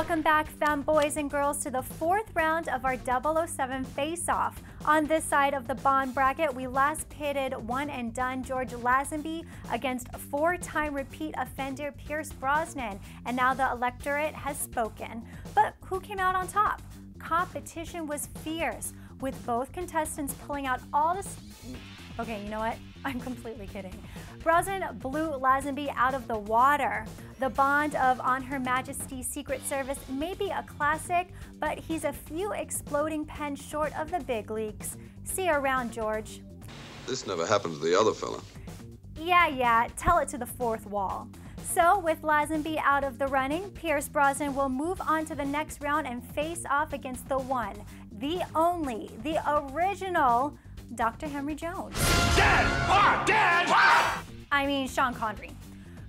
Welcome back, femme boys and girls, to the fourth round of our 007 face-off. On this side of the Bond bracket, we last pitted one and done George Lazenby against four-time repeat offender Pierce Brosnan, and now the electorate has spoken. But who came out on top? Competition was fierce, with both contestants pulling out all the... Okay, you know what? I'm completely kidding. Brosnan blew Lazenby out of the water. The Bond of On Her Majesty's Secret Service may be a classic, but he's a few exploding pens short of the big leagues. See you around, George. This never happened to the other fella. Yeah, tell it to the fourth wall. So, with Lazenby out of the running, Pierce Brosnan will move on to the next round and face off against the one, the only, the original Dr. Henry Jones. Dead! What? Dead! What? I mean, Sean Connery.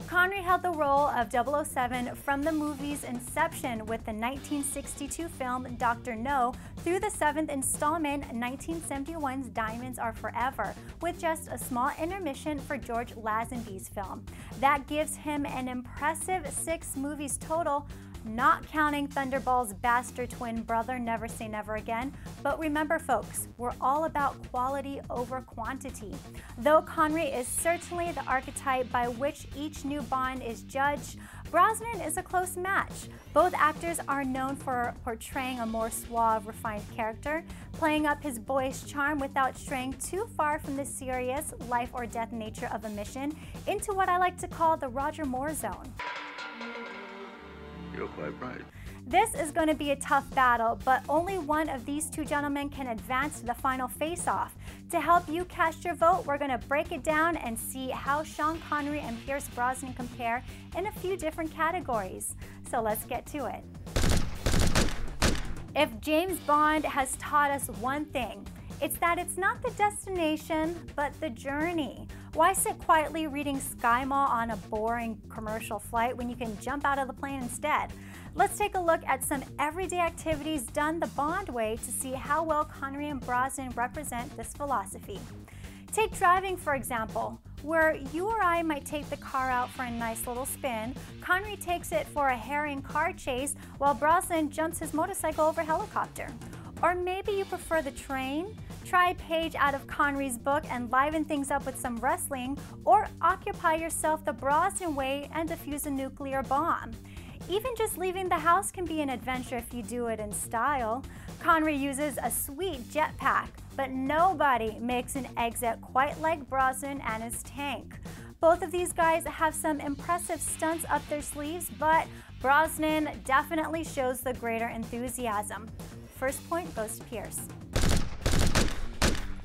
Connery held the role of 007 from the movie's inception with the 1962 film Dr. No through the seventh installment, 1971's Diamonds Are Forever, with just a small intermission for George Lazenby's film. That gives him an impressive 6 movies total, not counting Thunderball's bastard twin brother, Never Say Never Again. But remember, folks, we're all about quality over quantity. Though Connery is certainly the archetype by which each new Bond is judged, Brosnan is a close match. Both actors are known for portraying a more suave, refined character, playing up his boyish charm without straying too far from the serious life or death nature of a mission into what I like to call the Roger Moore zone. You're quite right. This is going to be a tough battle, but only one of these two gentlemen can advance to the final face-off. To help you cast your vote, we're going to break it down and see how Sean Connery and Pierce Brosnan compare in a few different categories. So let's get to it. If James Bond has taught us one thing, it's that it's not the destination, but the journey. Why sit quietly reading Sky Mall on a boring commercial flight when you can jump out of the plane instead? Let's take a look at some everyday activities done the Bond way to see how well Connery and Brosnan represent this philosophy. Take driving, for example. Where you or I might take the car out for a nice little spin, Connery takes it for a harrying car chase while Brosnan jumps his motorcycle over a helicopter. Or maybe you prefer the train? Try a page out of Connery's book and liven things up with some wrestling, or occupy yourself the Brosnan way and defuse a nuclear bomb. Even just leaving the house can be an adventure if you do it in style. Connery uses a sweet jetpack, but nobody makes an exit quite like Brosnan and his tank. Both of these guys have some impressive stunts up their sleeves, but Brosnan definitely shows the greater enthusiasm. First point goes to Pierce.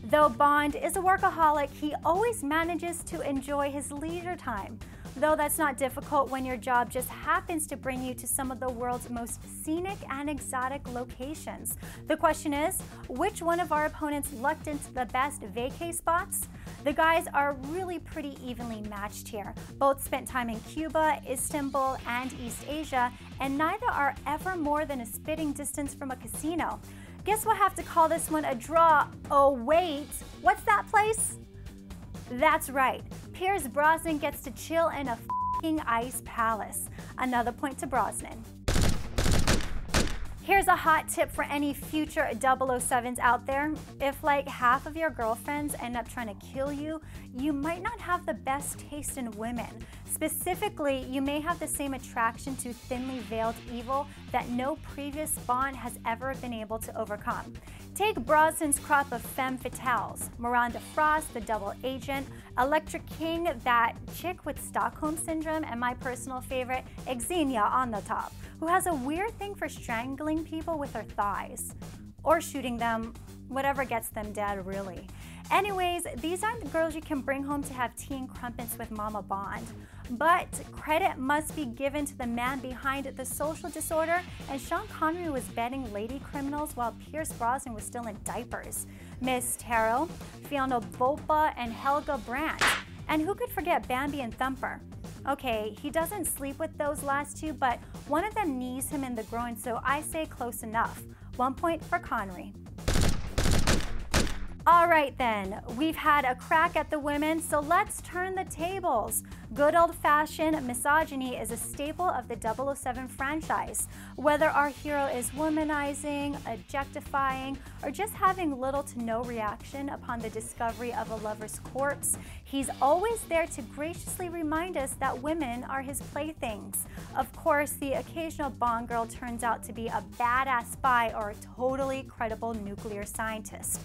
Though Bond is a workaholic, he always manages to enjoy his leisure time. Though that's not difficult when your job just happens to bring you to some of the world's most scenic and exotic locations. The question is, which one of our opponents lucked into the best vacay spots? The guys are really pretty evenly matched here. Both spent time in Cuba, Istanbul, and East Asia, and neither are ever more than a spitting distance from a casino. Guess we'll have to call this one a draw. Oh wait, what's that place? That's right, Pierce Brosnan gets to chill in a f***ing ice palace. Another point to Brosnan. Here's a hot tip for any future 007s out there. If like half of your girlfriends end up trying to kill you, you might not have the best taste in women. Specifically, you may have the same attraction to thinly veiled evil that no previous Bond has ever been able to overcome. Take Brosnan's crop of femme fatales, Miranda Frost, the double agent, Electric King, that chick with Stockholm Syndrome, and my personal favorite, Xenia on the top, who has a weird thing for strangling people with her thighs. Or shooting them, whatever gets them dead, really. Anyways, these aren't the girls you can bring home to have tea and crumpets with Mama Bond. But credit must be given to the man behind the social disorder, and Sean Connery was bedding lady criminals while Pierce Brosnan was still in diapers. Miss Taro, Fiona Volpa, and Helga Brandt. And who could forget Bambi and Thumper? Okay, he doesn't sleep with those last two, but one of them knees him in the groin, so I say close enough. 1 point for Connery. All right then, we've had a crack at the women, so let's turn the tables. Good old-fashioned misogyny is a staple of the 007 franchise. Whether our hero is womanizing, objectifying, or just having little to no reaction upon the discovery of a lover's corpse, he's always there to graciously remind us that women are his playthings. Of course, the occasional Bond girl turns out to be a badass spy or a totally credible nuclear scientist.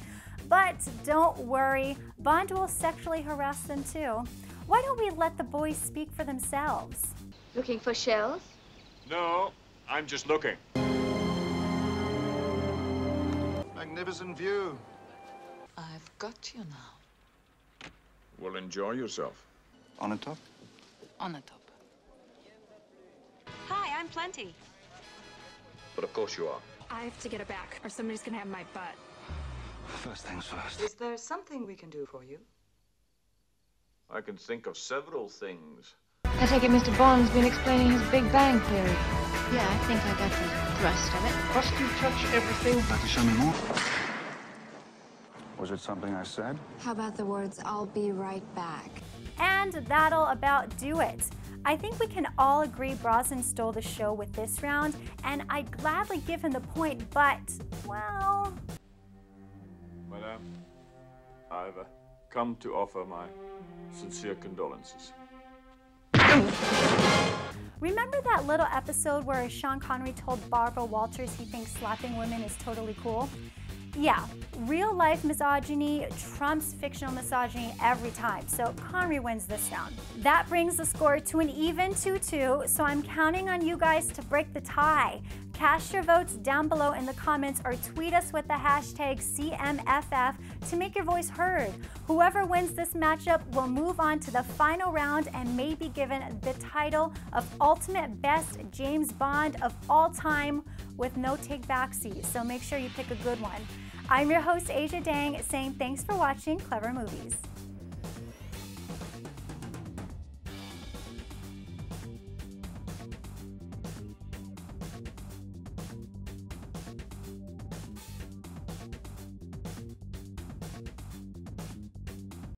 But don't worry, Bond will sexually harass them too. Why don't we let the boys speak for themselves? Looking for shells? No, I'm just looking. Magnificent view. I've got you now. Well, enjoy yourself. On the top? On the top. Hi, I'm Plenty. But of course you are. I have to get it back, or somebody's gonna have my butt. First things first. Is there something we can do for you? I can think of several things. I take it Mr. Bond's been explaining his Big Bang Theory. Yeah, I think I got the thrust of it. Must you touch everything? Like to show me more? Was it something I said? How about the words, "I'll be right back"? And that'll about do it. I think we can all agree Brosnan stole the show with this round, and I'd gladly give him the point, but, well... Madame, I've come to offer my sincere condolences. Remember that little episode where Sean Connery told Barbara Walters he thinks slapping women is totally cool? Yeah, real-life misogyny trumps fictional misogyny every time, so Connery wins this round. That brings the score to an even 2-2, so I'm counting on you guys to break the tie. Cast your votes down below in the comments or tweet us with the hashtag CMFF to make your voice heard. Whoever wins this matchup will move on to the final round and may be given the title of Ultimate Best James Bond of all time with no take-backsies, so make sure you pick a good one. I'm your host, Asia Dang, saying thanks for watching Clever Movies.